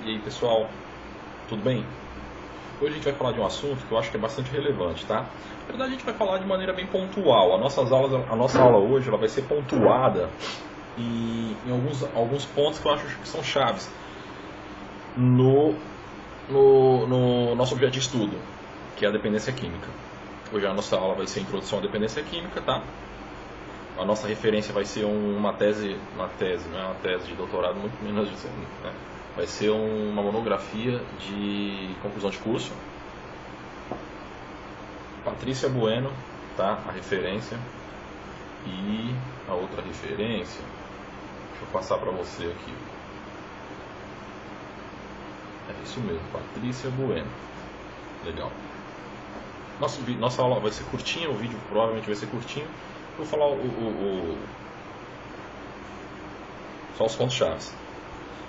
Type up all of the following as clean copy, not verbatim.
E aí pessoal, tudo bem? Hoje a gente vai falar de um assunto que eu acho que é bastante relevante, tá? Na verdade a gente vai falar de maneira bem pontual. A nossa aula hoje ela vai ser pontuada em alguns pontos que eu acho que são chaves no nosso objeto de estudo, que é a dependência química. Hoje a nossa aula vai ser introdução à dependência química, tá? A nossa referência vai ser uma tese, não é uma tese de doutorado, muito menos disso, né? Vai ser uma monografia de conclusão de curso. Patrícia Bueno, tá? A referência. E a outra referência, deixa eu passar para você aqui. É isso mesmo, Patrícia Bueno. Legal. Nossa aula vai ser curtinha, o vídeo provavelmente vai ser curtinho. Eu vou falar só os pontos-chave.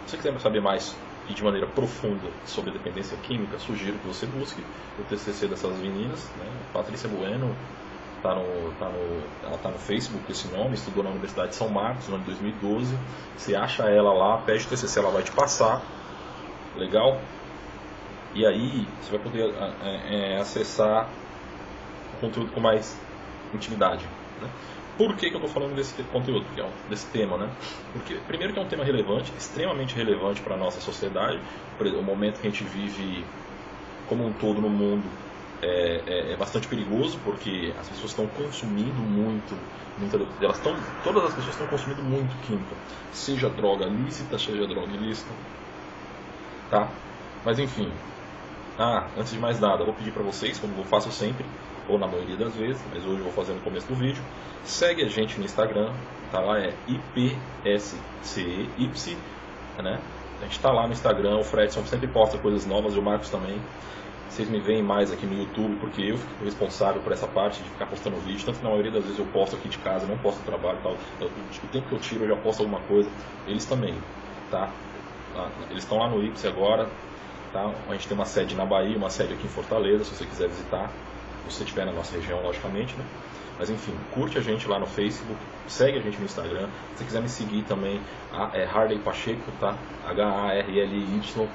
Se você quiser saber mais e de maneira profunda sobre dependência química, sugiro que você busque o TCC dessas meninas, né? Patrícia Bueno, ela está no Facebook, esse nome, estudou na Universidade de São Marcos no ano de 2012. Você acha ela lá, pede o TCC, ela vai te passar. Legal? E aí você vai poder acessar o conteúdo com mais intimidade, né? Por que eu estou falando desse conteúdo, desse tema, né? Porque, primeiro, que é um tema relevante, extremamente relevante para a nossa sociedade. O momento que a gente vive como um todo no mundo é bastante perigoso, porque as pessoas estão consumindo todas as pessoas estão consumindo muito química, seja droga lícita, seja droga ilícita, tá? Mas enfim, antes de mais nada, eu vou pedir para vocês, como eu faço sempre, ou na maioria das vezes, mas hoje eu vou fazer no começo do vídeo, segue a gente no Instagram, tá lá, é IPSCEY, né? A gente tá lá no Instagram, o Fredson sempre posta coisas novas, e o Marcos também. Vocês me veem mais aqui no YouTube, porque eu fico responsável por essa parte de ficar postando vídeo, tanto que na maioria das vezes eu posto aqui de casa, não posto trabalho e tal. O tempo que eu tiro eu já posto alguma coisa, eles também, tá? Eles estão lá no IPSE agora, tá? A gente tem uma sede na Bahia, uma sede aqui em Fortaleza, se você quiser visitar, se você estiver na nossa região, logicamente, né? Mas enfim, curte a gente lá no Facebook, segue a gente no Instagram. Se você quiser me seguir também, é Harley Pacheco, tá? HARLY-PACHOECO.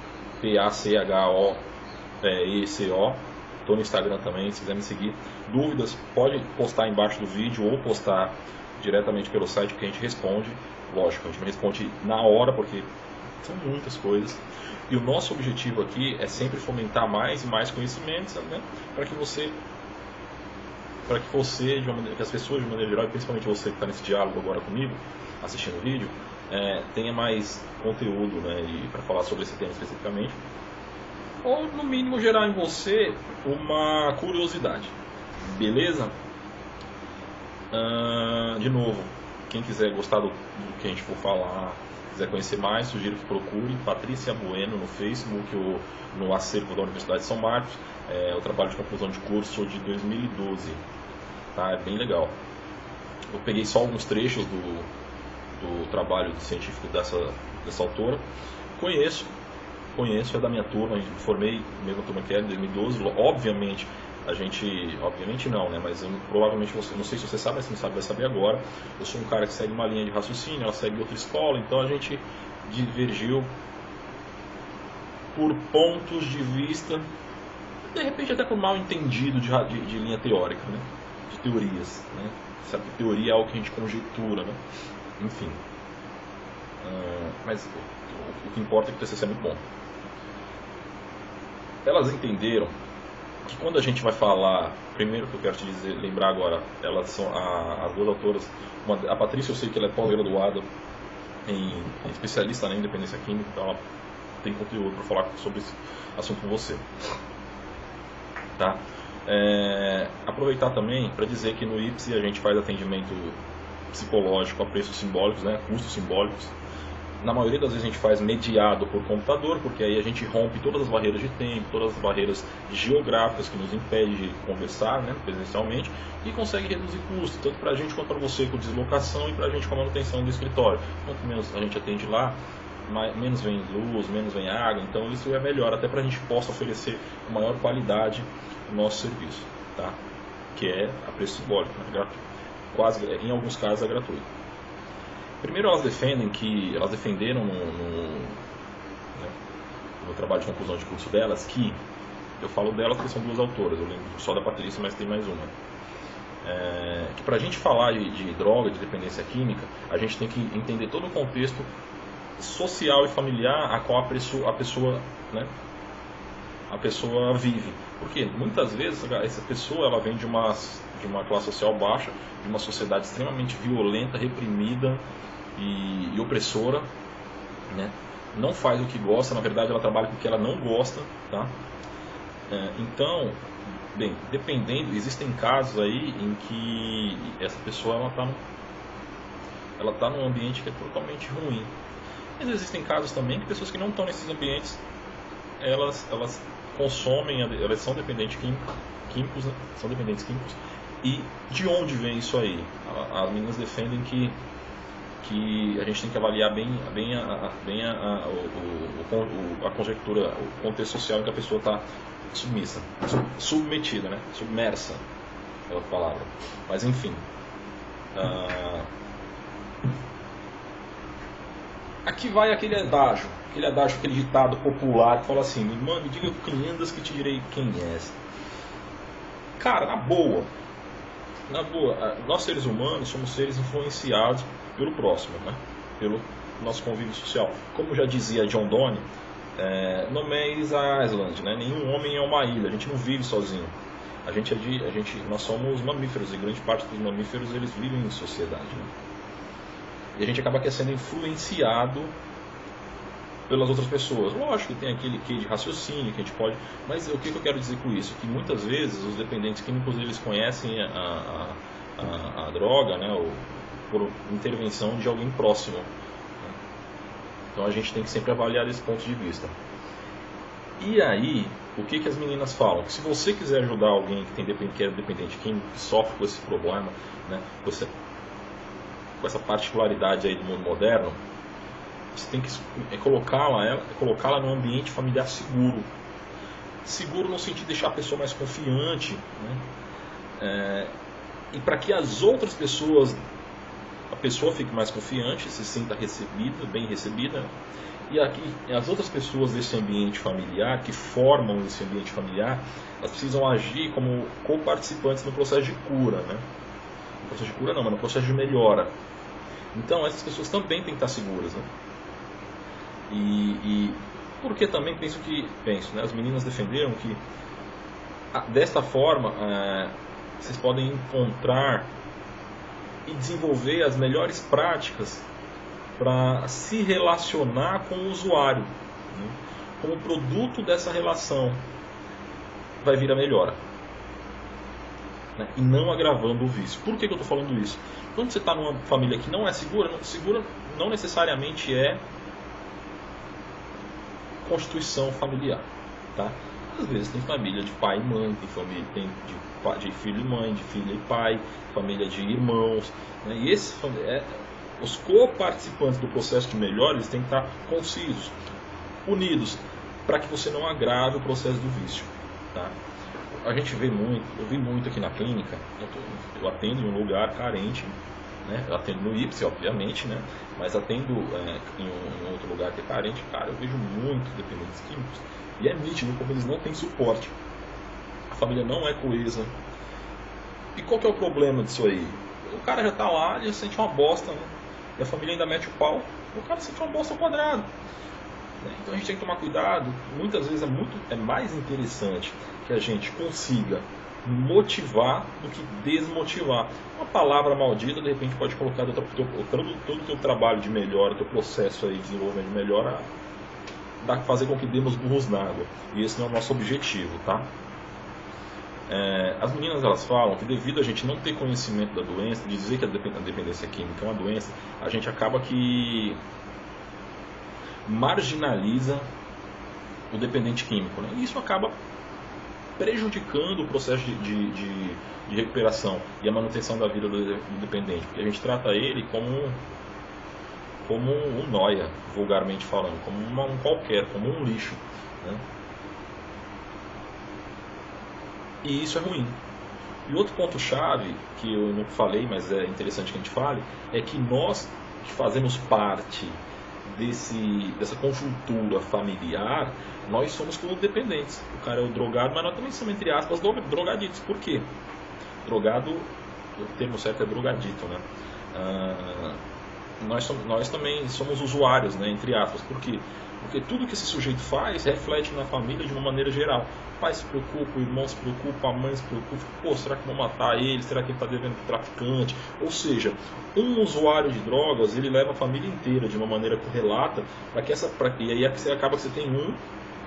Estou no Instagram também, se quiser me seguir. Dúvidas, pode postar embaixo do vídeo ou postar diretamente pelo site que a gente responde. Lógico, a gente não responde na hora, porque são muitas coisas. E o nosso objetivo aqui é sempre fomentar mais e mais conhecimentos, né? Para que as pessoas de maneira geral, e principalmente você que está nesse diálogo agora comigo, assistindo o vídeo, tenha mais conteúdo, né, e para falar sobre esse tema especificamente, ou no mínimo gerar em você uma curiosidade, beleza? De novo, quem quiser gostar do que a gente for falar, quiser conhecer mais, sugiro que procure Patrícia Bueno no Facebook ou no acervo da Universidade de São Marcos. O trabalho de conclusão de curso de 2012, tá? É bem legal. Eu peguei só alguns trechos do trabalho científico dessa autora. Conheço, é da minha turma, me formei na mesma turma que ela, em 2012. Obviamente não, né? Mas provavelmente você, não sei se você sabe, mas se não sabe, vai saber agora. Eu sou um cara que segue uma linha de raciocínio, ela segue outra escola, então a gente divergiu por pontos de vista, de repente até por mal entendido de linha teórica, né? De teorias, né? Sabe, teoria é algo que a gente conjectura, né? Enfim, mas o que importa é que o TCC é muito bom. Elas entenderam que quando a gente vai falar, primeiro que eu quero te dizer, lembrar agora, elas são as duas autoras, a Patrícia eu sei que ela é pós-graduada em especialista na independência química, então ela tem conteúdo para falar sobre esse assunto com você, tá? Aproveitar também para dizer que no IPSE a gente faz atendimento psicológico a preços simbólicos, né, custos simbólicos. Na maioria das vezes a gente faz mediado por computador, porque aí a gente rompe todas as barreiras de tempo, todas as barreiras geográficas que nos impedem de conversar, né, presencialmente, e consegue reduzir custos, tanto para a gente quanto para você com deslocação e para a gente com a manutenção do escritório. Quanto menos a gente atende lá, menos vem luz, menos vem água, então isso é melhor, até para a gente possa oferecer uma maior qualidade no nosso serviço, tá? Que é a preço simbólico, né? Em alguns casos é gratuito. Primeiro elas defenderam trabalho de conclusão de curso delas, que eu falo delas porque são duas autoras, eu lembro só da Patrícia, mas tem mais uma. Que para a gente falar de droga, de dependência química, a gente tem que entender todo o contexto social e familiar a qual a pessoa, né, a pessoa vive. Porque muitas vezes essa pessoa ela vem de uma classe social baixa, de uma sociedade extremamente violenta, reprimida e opressora, né? Não faz o que gosta, na verdade ela trabalha com o que ela não gosta, tá? Então, bem, dependendo, existem casos aí em que essa pessoa ela tá num ambiente que é totalmente ruim. Mas existem casos também que pessoas que não estão nesses ambientes, elas consomem, elas são dependentes químicos, né? São dependentes químicos. E de onde vem isso aí? As meninas defendem que a gente tem que avaliar bem a conjectura, o contexto social em que a pessoa está submetida, né? Submersa, é a palavra. Mas enfim, aqui vai aquele adágio, aquele ditado popular que fala assim: irmã, me diga quem andas que te direi quem és. Cara, na boa, nós seres humanos somos seres influenciados pelo próximo, né? Pelo nosso convívio social. Como já dizia John Donne, no Man's Island, né? Nenhum homem é uma ilha, a gente não vive sozinho. Nós somos mamíferos e grande parte dos mamíferos eles vivem em sociedade, né? E a gente acaba sendo influenciado pelas outras pessoas. Lógico que tem aquele quê de raciocínio que a gente pode... Mas o que eu quero dizer com isso? Que muitas vezes os dependentes químicos eles conhecem a droga, né, por intervenção de alguém próximo. Então a gente tem que sempre avaliar desse ponto de vista. E aí, o que as meninas falam? Que se você quiser ajudar alguém que é dependente químico, que sofre com esse problema, né, com essa particularidade aí do mundo moderno, você tem que colocá-la num ambiente familiar seguro. Seguro no sentido de deixar a pessoa mais confiante, né? E para que as outras pessoas, a pessoa fique mais confiante, se sinta recebida, bem recebida. E aqui, as outras pessoas desse ambiente familiar, que formam esse ambiente familiar, elas precisam agir como co-participantes no processo de cura, né? No processo de cura não, mas no processo de melhora. Então essas pessoas também têm que estar seguras, né? E porque também penso, né, as meninas defenderam que desta forma vocês podem encontrar e desenvolver as melhores práticas para se relacionar com o usuário, né? Como produto dessa relação vai vir a melhora, né? E não agravando o vício. Por que eu estou falando isso? Quando você está numa família que não é segura não necessariamente é constituição familiar, tá? Às vezes tem família de pai e mãe, tem família de filho e mãe, de filha e pai, família de irmãos, né? E os co-participantes do processo de melhora eles têm que estar concisos, unidos, para que você não agrave o processo do vício, tá? A gente eu vi muito aqui na clínica, eu atendo em um lugar carente, né? Eu atendo no IPSI, obviamente, né? Mas atendo em um outro lugar que é carente. Cara, eu vejo muito dependentes químicos e é nítido como eles não têm suporte, a família não é coesa. E qual que é o problema disso aí? O cara já está lá, ele sente uma bosta, né? E a família ainda mete o pau, o cara sente uma bosta ao quadrado. Então a gente tem que tomar cuidado. Muitas vezes é mais interessante que a gente consiga motivar do que desmotivar. Uma palavra maldita de repente pode colocar todo o teu trabalho de melhora, o teu processo aí de desenvolvimento de melhora, fazer com que demos burros na água. E esse não é o nosso objetivo, tá? As meninas elas falam que devido a gente não ter conhecimento da doença, de dizer que a dependência química é uma doença, a gente acaba que marginaliza o dependente químico, né? E isso acaba prejudicando o processo de recuperação e a manutenção da vida do dependente, porque a gente trata ele como um nóia, vulgarmente falando, como um qualquer, como um lixo, né? E isso é ruim. E outro ponto-chave, que eu não falei, mas é interessante que a gente fale, é que nós que fazemos parte dessa conjuntura familiar, nós somos dependentes. O cara é o drogado, mas nós também somos, entre aspas, drogaditos. Por quê? Drogado, o termo certo é drogadito, né? Nós também somos usuários, né, entre aspas. Por quê? Porque tudo que esse sujeito faz reflete na família de uma maneira geral. O pai se preocupa, o irmão se preocupa, a mãe se preocupa. Pô, será que vão matar ele? Será que ele está devendo para o traficante? Ou seja, um usuário de drogas, ele leva a família inteira de uma maneira correlata, e aí acaba que você tem um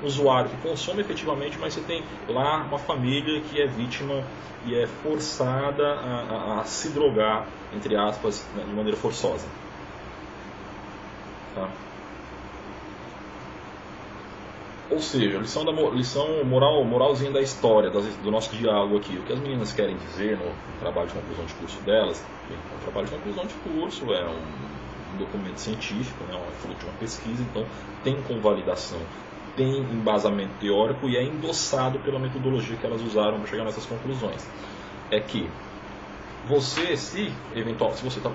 usuário que consome efetivamente, mas você tem lá uma família que é vítima e é forçada a se drogar, entre aspas, né, de maneira forçosa. Tá? Ou seja, lição moralzinha da história, do nosso diálogo aqui. O que as meninas querem dizer no trabalho de conclusão de curso delas, o trabalho de conclusão de curso é um documento científico, né, fruto de uma pesquisa, então tem convalidação, tem embasamento teórico e é endossado pela metodologia que elas usaram para chegar nessas conclusões. É que você, se você está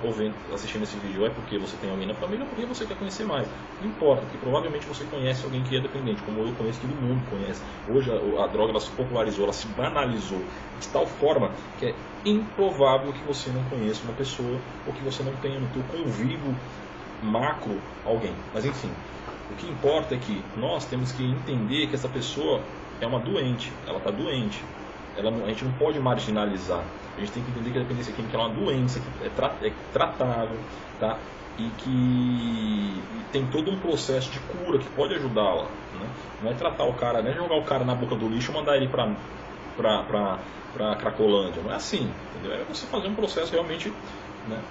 assistindo esse vídeo, é porque você tem alguém na família, porque você quer conhecer mais. Não importa, porque provavelmente você conhece alguém que é dependente, como eu conheço, todo mundo conhece. Hoje a droga ela se popularizou, ela se banalizou de tal forma que é improvável que você não conheça uma pessoa ou que você não tenha no seu convívio macro alguém. Mas enfim, o que importa é que nós temos que entender que essa pessoa é uma doente, ela está doente. A gente não pode marginalizar. A gente tem que entender que a dependência química é uma doença que é tratável, tá? E que tem todo um processo de cura que pode ajudá-la, né? Não é tratar o cara, não é jogar o cara na boca do lixo e mandar ele para Cracolândia. Não é assim, entendeu? É você fazer um processo realmente, né,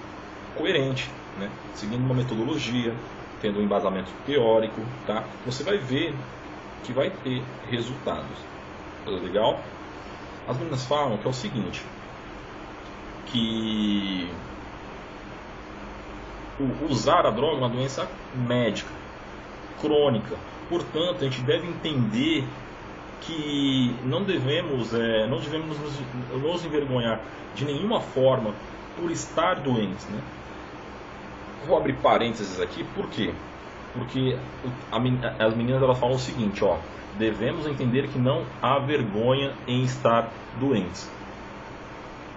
coerente, né? Seguindo uma metodologia, tendo um embasamento teórico, tá? Você vai ver que vai ter resultados. Legal? As meninas falam que é o seguinte, que usar a droga é uma doença médica, crônica. Portanto, a gente deve entender que não devemos nos envergonhar de nenhuma forma por estar doentes, né? Vou abrir parênteses aqui, por quê? Porque as meninas elas falam o seguinte, ó, devemos entender que não há vergonha em estar doentes.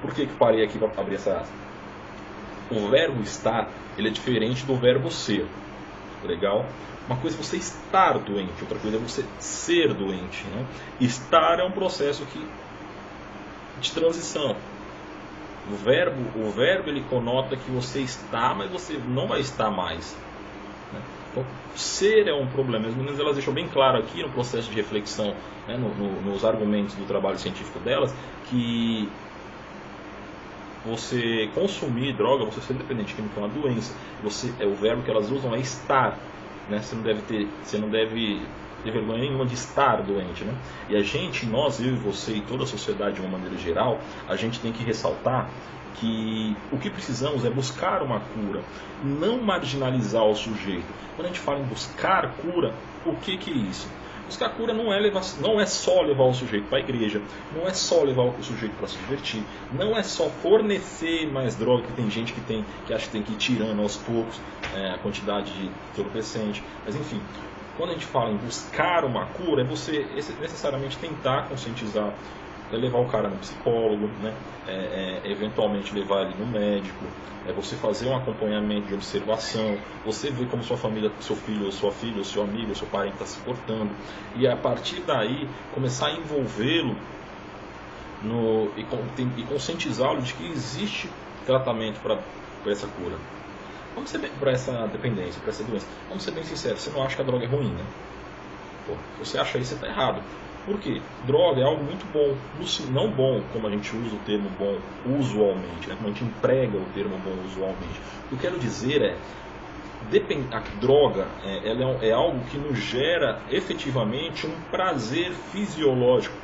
Por que parei aqui para abrir essa aspa? O verbo estar, ele é diferente do verbo ser. Legal? Uma coisa é você estar doente, outra coisa é você ser doente, né? Estar é um processo de transição. O verbo ele conota que você está, mas você não vai estar mais. Né? Então, ser é um problema. As meninas elas deixam bem claro aqui no processo de reflexão, né, nos argumentos do trabalho científico delas, que você consumir droga, você ser dependente químico é uma doença. O verbo que elas usam é estar, né? Você não deve ter vergonha nenhuma de estar doente, né? E nós, eu e você e toda a sociedade de uma maneira geral, a gente tem que ressaltar que o que precisamos é buscar uma cura, não marginalizar o sujeito. Quando a gente fala em buscar cura, o que é isso? Buscar cura não é só levar o sujeito para a igreja, não é só levar o sujeito para se divertir, não é só fornecer mais droga, que tem gente que acha que tem que ir tirando aos poucos a quantidade de entorpecente. Mas enfim, quando a gente fala em buscar uma cura, é você necessariamente tentar conscientizar, levar o cara no psicólogo, né? Eventualmente levar ele no médico, você fazer um acompanhamento de observação, você ver como sua família, seu filho, ou sua filha, ou seu amigo, ou seu parente está se portando, e a partir daí começar a envolvê-lo e conscientizá-lo de que existe tratamento para essa cura. Vamos ser bem, para essa dependência, para essa doença. Vamos ser bem sinceros, você não acha que a droga é ruim, né? Pô, se você acha isso, você está errado. Por quê? Droga é algo muito bom, não bom como a gente usa o termo bom usualmente, né? Como a gente emprega o termo bom usualmente. O que eu quero dizer é, a droga ela é algo que nos gera efetivamente um prazer fisiológico,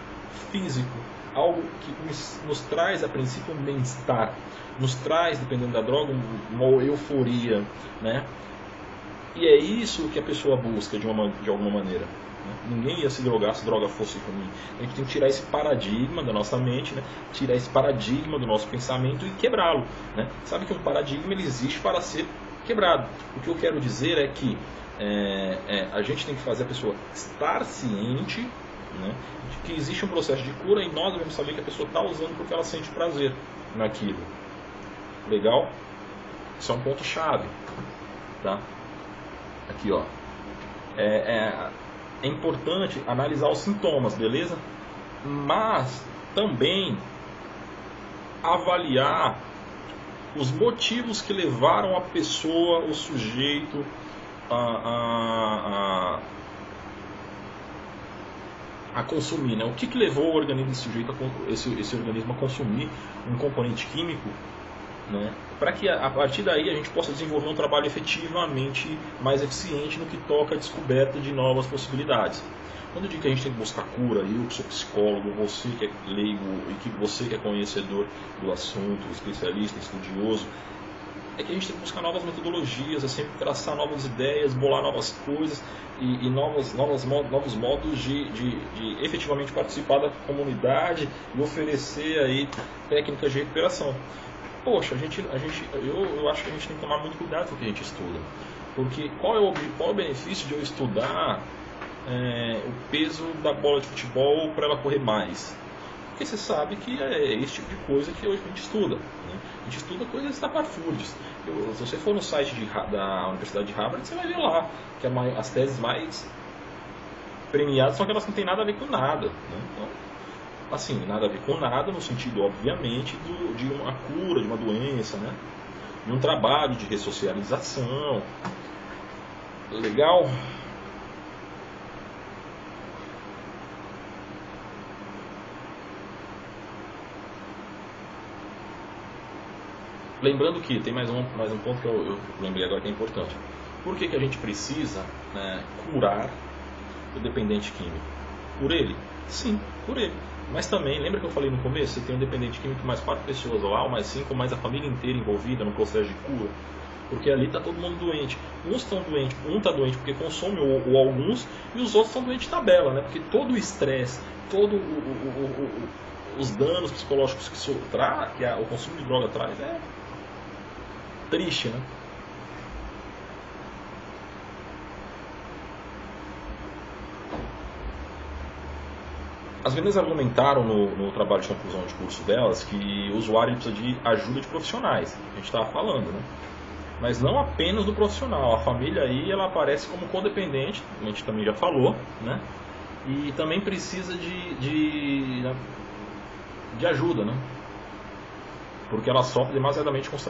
físico, algo que nos traz a princípio um bem-estar, nos traz, dependendo da droga, uma euforia, né? E é isso que a pessoa busca de alguma maneira. Ninguém ia se drogar se droga fosse ruim. A gente tem que tirar esse paradigma da nossa mente, né? Tirar esse paradigma do nosso pensamento e quebrá-lo, né? Sabe que um paradigma ele existe para ser quebrado. O que eu quero dizer é que a gente tem que fazer a pessoa estar ciente, né, de que existe um processo de cura, e nós devemos saber que a pessoa está usando porque ela sente prazer naquilo. Legal? Isso é um ponto chave, tá? Aqui, ó. É importante analisar os sintomas, beleza? Mas também avaliar os motivos que levaram a pessoa, o sujeito, a consumir, né? O que levou o organismo desse sujeito, esse organismo a consumir um componente químico, né? Para que a partir daí a gente possa desenvolver um trabalho efetivamente mais eficiente no que toca à descoberta de novas possibilidades. Quando eu digo que a gente tem que buscar cura, eu que sou psicólogo, você que é leigo e que você que é conhecedor do assunto, especialista, estudioso, é que a gente tem que buscar novas metodologias, é sempre traçar novas ideias, bolar novas coisas e novos modos de efetivamente participar da comunidade e oferecer aí técnicas de recuperação. Poxa, eu acho que a gente tem que tomar muito cuidado com o que a gente estuda, porque qual é o benefício de eu estudar o peso da bola de futebol para ela correr mais? Porque você sabe que é esse tipo de coisa que hoje a gente estuda, né? A gente estuda coisas estapafúrdias. Se você for no site da Universidade de Harvard, você vai ver lá que as teses mais premiadas são aquelas que não tem nada a ver com nada, né? Então, assim, nada a ver com nada no sentido, obviamente, de uma cura, de uma doença, né? De um trabalho de ressocialização. Legal? Lembrando que tem mais um ponto que eu lembrei agora que é importante. Por que a gente precisa, né, curar o dependente químico? Por ele? Sim, por ele. Mas também, lembra que eu falei no começo, você tem um dependente químico mais 4 pessoas lá, ou mais 5, ou mais a família inteira envolvida no processo de cura? Porque ali está todo mundo doente. Uns estão doentes, um está doente porque consome, ou alguns, e os outros estão doentes de tabela, né? Porque todo o estresse, todo os danos psicológicos que o consumo de droga traz é triste, né? As meninas argumentaram no trabalho de conclusão de curso delas que o usuário precisa de ajuda de profissionais, a gente estava falando, né? Mas não apenas do profissional, a família aí ela aparece como codependente, a gente também já falou, né? E também precisa de ajuda, né? Porque ela sofre demasiadamente com os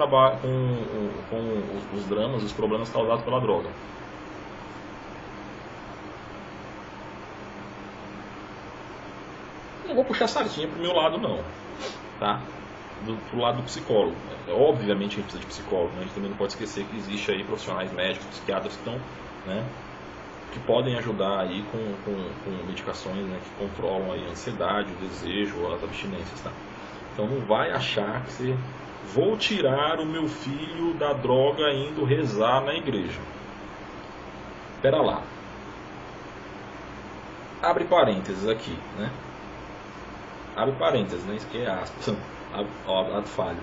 dramas, os problemas causados pela droga. Não vou puxar a sardinha pro meu lado não, tá? Pro lado do psicólogo. Obviamente a gente precisa de psicólogo, né? A gente também não pode esquecer que existe aí profissionais médicos, psiquiatras que estão, né, que podem ajudar aí com medicações, né, que controlam aí a ansiedade, o desejo, as abstinências, tá? Então não vai achar que você... Vou tirar o meu filho da droga indo rezar na igreja. Espera lá. Abre parênteses aqui, né? Abre parênteses, né? Isso aqui é aspas. Abre falho.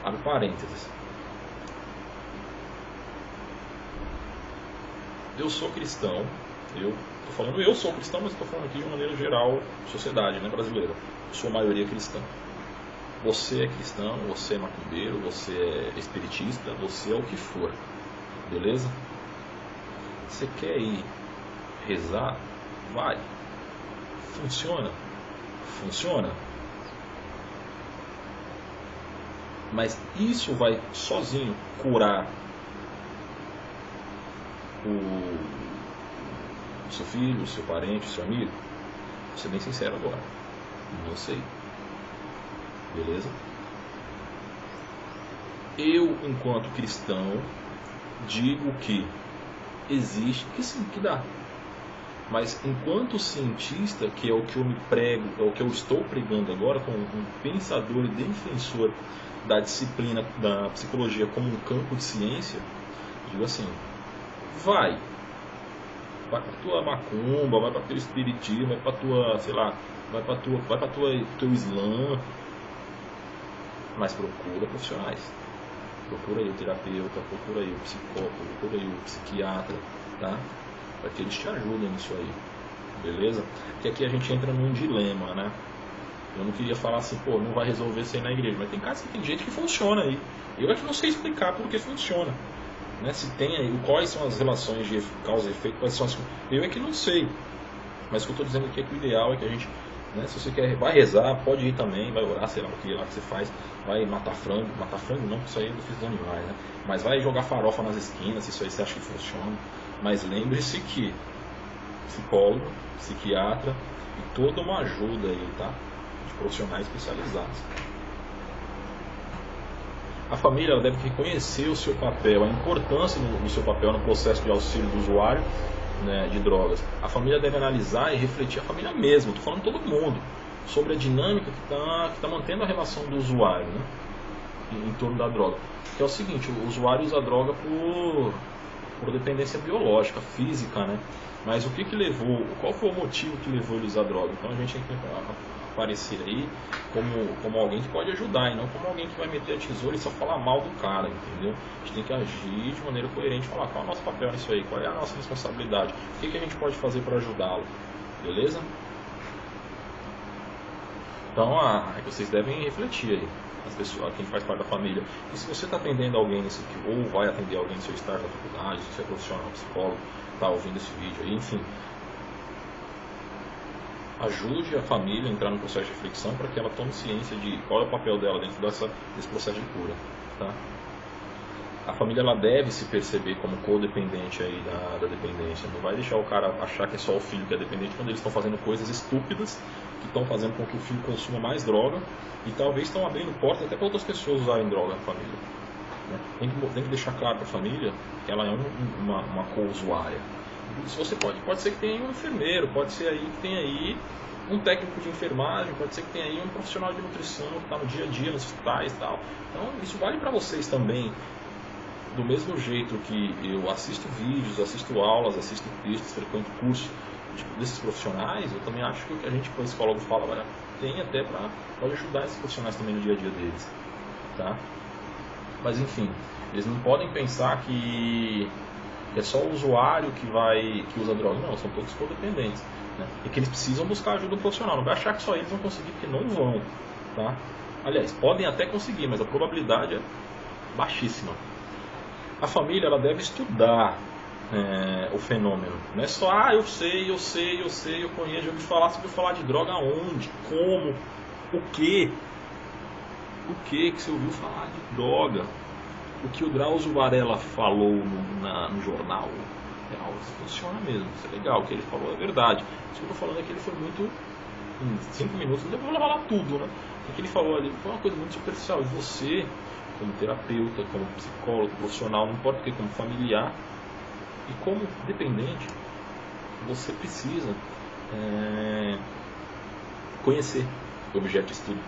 Abre parênteses. Eu sou cristão. Eu sou cristão, mas estou falando aqui de uma maneira geral, sociedade, né, brasileira. Eu sou a maioria cristã. Você é cristão, você é macumbeiro, você é espiritista, você é o que for. Beleza? Você quer ir rezar? Vai. Funciona? Funciona. Mas isso vai sozinho curar o seu filho, o seu parente, o seu amigo? Vou ser bem sincero agora. Não sei. Beleza? Eu, enquanto cristão, digo que existe, que sim, que dá. Mas enquanto cientista, que é o que eu me prego, é o que eu estou pregando agora, como um pensador e defensor da disciplina da psicologia como um campo de ciência, digo assim, vai pra tua macumba, vai pra teu espiritismo, vai pra tua, sei lá, vai pra teu islã, mas procura profissionais. Procura aí o terapeuta, procura aí o psicólogo, procura aí o psiquiatra. tá? Para que eles te ajudem nisso aí, beleza? Porque aqui a gente entra num dilema, né? Eu não queria falar assim, pô, não vai resolver isso aí na igreja, mas tem casos que tem gente que funciona aí. Eu é que não sei explicar porque funciona, né? Se tem aí, quais são as relações de causa e efeito, quais são as... Eu é que não sei, mas o que eu estou dizendo aqui é que o ideal é que a gente, né, se você quer, vai rezar, pode ir também, vai orar, sei lá o que lá que você faz, vai matar frango não, isso aí é do filho dos animais, né? Mas vai jogar farofa nas esquinas, se isso aí você acha que funciona. Mas lembre-se que psicólogo, psiquiatra e toda uma ajuda aí, tá? De profissionais especializados. A família ela deve reconhecer o seu papel, a importância do seu papel no processo de auxílio do usuário, né, de drogas. A família deve analisar e refletir, a família mesmo, estou falando todo mundo, sobre a dinâmica que tá mantendo a relação do usuário, né, em torno da droga. Que é o seguinte, o usuário usa a droga por dependência biológica, física, né? Mas o que levou, qual foi o motivo que levou ele a usar droga? Então a gente tem que aparecer aí como alguém que pode ajudar e não como alguém que vai meter a tesoura e só falar mal do cara, entendeu? A gente tem que agir de maneira coerente, falar qual é o nosso papel nisso aí, qual é a nossa responsabilidade, o que a gente pode fazer para ajudá-lo, beleza? Então vocês devem refletir aí, as pessoas, quem faz parte da família. E se você está atendendo alguém ou vai atender alguém no seu estágio da faculdade, se você é profissional, psicólogo, está ouvindo esse vídeo aí, enfim, ajude a família a entrar no processo de reflexão para que ela tome ciência de qual é o papel dela dentro desse processo de cura, tá? A família ela deve se perceber como codependente aí da dependência. Não vai deixar o cara achar que é só o filho que é dependente quando eles estão fazendo coisas estúpidas que estão fazendo com que o filho consuma mais droga e talvez estão abrindo portas até para outras pessoas usarem droga na família, né? Tem que deixar claro para a família que ela é uma co-usuária. Se você pode ser que tenha um enfermeiro, pode ser aí que tenha aí um técnico de enfermagem, pode ser que tenha aí um profissional de nutrição que está no dia a dia nos hospitais e tal. Então isso vale para vocês também. Do mesmo jeito que eu assisto vídeos, assisto aulas, assisto textos, frequento cursos desses profissionais, eu também acho que o que a gente, como psicólogo, fala, tem até pode ajudar esses profissionais também no dia a dia deles, tá? Mas enfim, eles não podem pensar que é só o usuário que usa droga, não, são todos codependentes, né? E que eles precisam buscar ajuda profissional, não vai achar que só eles vão conseguir, porque não vão, tá? Aliás, podem até conseguir, mas a probabilidade é baixíssima. A família ela deve estudar o fenômeno. Não é só, eu sei, eu conheço, já ouvi falar, você ouviu falar de droga onde, como, o que você ouviu falar de droga? O que o Drauzio Varela falou no jornal, isso funciona mesmo, isso é legal, o que ele falou é verdade. Isso que eu estou falando é que ele foi muito, em 5 minutos, não deu para falar tudo, né? O que ele falou ali foi uma coisa muito superficial, e você, como terapeuta, como psicólogo, profissional, não importa o que, como familiar e como dependente, você precisa conhecer o objeto de estudo.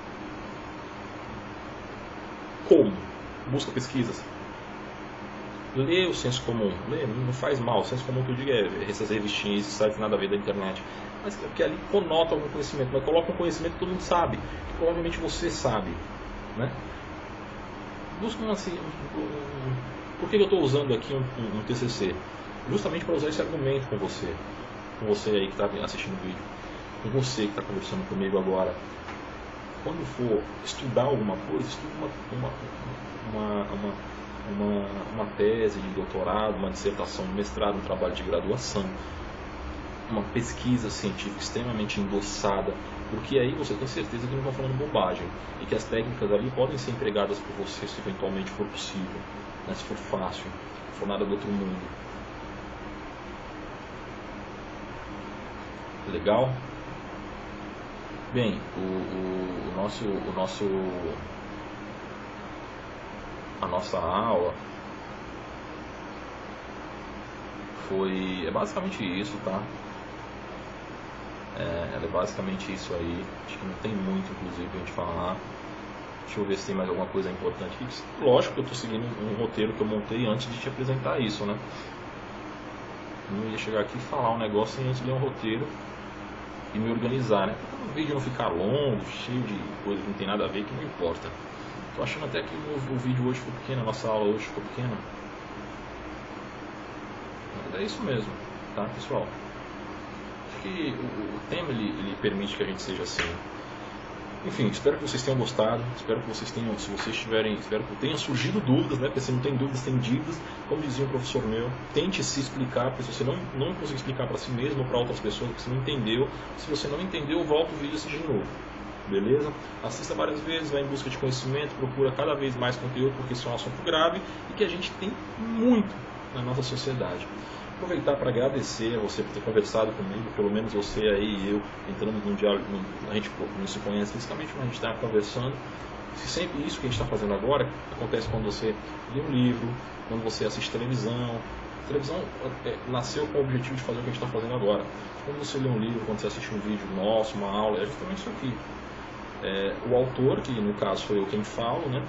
Como? Busca pesquisas. Lê o senso comum. Lê, não faz mal. O senso comum que eu digo é essas revistinhas, esses sites nada a ver da internet. Mas que ali conota algum conhecimento, mas coloca um conhecimento que todo mundo sabe, que provavelmente você sabe, né? Busca por que eu estou usando aqui um TCC? Justamente para usar esse argumento com você aí que está assistindo o vídeo, com você que está conversando comigo agora. Quando for estudar alguma coisa, estude uma tese de doutorado, uma dissertação de mestrado, um trabalho de graduação, uma pesquisa científica extremamente endossada, porque aí você tem certeza que não estão falando bobagem e que as técnicas ali podem ser empregadas por você se eventualmente for possível, né? Se for fácil, se for nada do outro mundo. Legal? Bem, a nossa aula é basicamente isso, tá? Ela é basicamente isso aí. Acho que não tem muito, inclusive, pra gente falar. Deixa eu ver se tem mais alguma coisa importante aqui. Lógico que eu estou seguindo um roteiro que eu montei antes de te apresentar isso, né? Não ia chegar aqui e falar um negócio sem antes ler um roteiro e me organizar, né? Para o vídeo não ficar longo, cheio de coisa que não tem nada a ver, que não importa. Tô achando até que o vídeo hoje ficou pequeno, a nossa aula hoje ficou pequena. É isso mesmo, tá, pessoal? Acho que o tema ele permite que a gente seja assim. Enfim, espero que vocês tenham gostado, espero que vocês tenham, se vocês tiverem, espero que tenham surgido dúvidas, né? Porque se não tem dúvidas, tem dívidas. Como dizia um professor meu, tente se explicar, porque se você não conseguir explicar para si mesmo ou para outras pessoas, porque você não entendeu, se você não entendeu, volta o vídeo e assiste de novo. Beleza? Assista várias vezes, vai em busca de conhecimento, procura cada vez mais conteúdo, porque isso é um assunto grave e que a gente tem muito na nossa sociedade. Aproveitar para agradecer a você por ter conversado comigo, pelo menos você aí e eu, entrando num diálogo, a gente não se conhece fisicamente, mas a gente está conversando. Se sempre isso que a gente está fazendo agora acontece quando você lê um livro, quando você assiste televisão. A televisão nasceu com o objetivo de fazer o que a gente está fazendo agora. Quando você lê um livro, quando você assiste um vídeo nosso, uma aula, é justamente isso aqui. O autor, que no caso sou eu quem falo, né?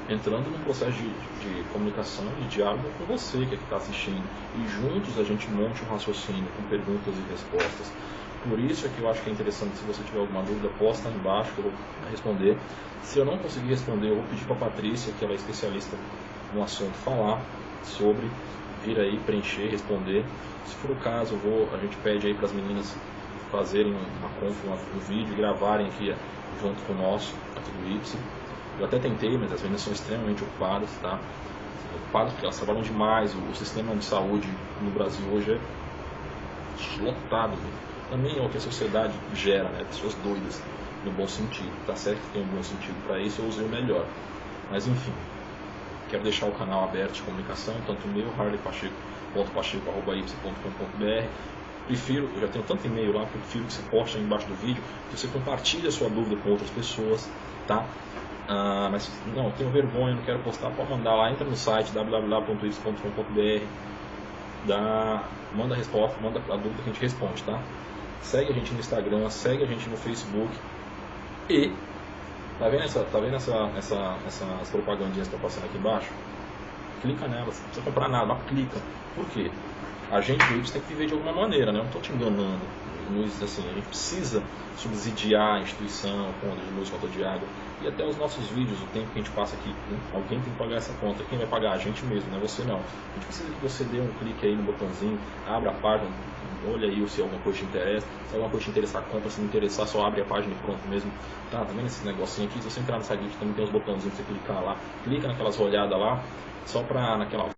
Entrando num processo de comunicação, de diálogo com você que está assistindo, e juntos a gente monte um raciocínio com perguntas e respostas. Por isso é que eu acho que é interessante, se você tiver alguma dúvida, posta aí embaixo que eu vou responder. Se eu não conseguir responder, eu vou pedir para a Patrícia, que ela é especialista no assunto, falar sobre, vir aí, preencher, responder. Se for o caso, a gente pede aí para as meninas fazerem um vídeo e gravarem aqui junto com o nosso, aqui do Ipsi. Eu até tentei, mas as meninas são extremamente ocupadas, tá? Ocupadas porque elas trabalham demais. O sistema de saúde no Brasil hoje é lotado. Também é o que a sociedade gera, né? Pessoas doidas, no bom sentido. Tá certo que tem um bom sentido para isso, eu usei o melhor. Mas enfim, quero deixar o canal aberto de comunicação, tanto o meu, harleypacheco.pacheco@ipsi.com.br. Prefiro, eu já tenho tanto e-mail lá, prefiro que você poste aí embaixo do vídeo, que você compartilhe a sua dúvida com outras pessoas, tá? Mas não, tenho vergonha, não quero postar, pode mandar lá, entra no site www.ipsi.com.br, manda a resposta, manda a dúvida que a gente responde, tá? Segue a gente no Instagram, segue a gente no Facebook e tá vendo essas propagandinhas que estão passando aqui embaixo? Clica nelas, não precisa comprar nada, mas clica. Por quê? A gente tem que viver de alguma maneira, né? Eu não estou te enganando. Assim, a gente precisa subsidiar a instituição, a conta de luz, conta de água, e até os nossos vídeos, o tempo que a gente passa aqui, né? Alguém tem que pagar essa conta. Quem vai pagar? A gente mesmo, não é você não. A gente precisa que você dê um clique aí no botãozinho, abra a página, olha aí se alguma coisa te interessa. Se alguma coisa te interessar, compra. Se não interessar, só abre a página e pronto mesmo. Tá vendo esse negocinho aqui? Se você entrar nessa guia, também tem os botãozinhos pra você clicar lá. Clica naquelas olhadas lá, só pra naquela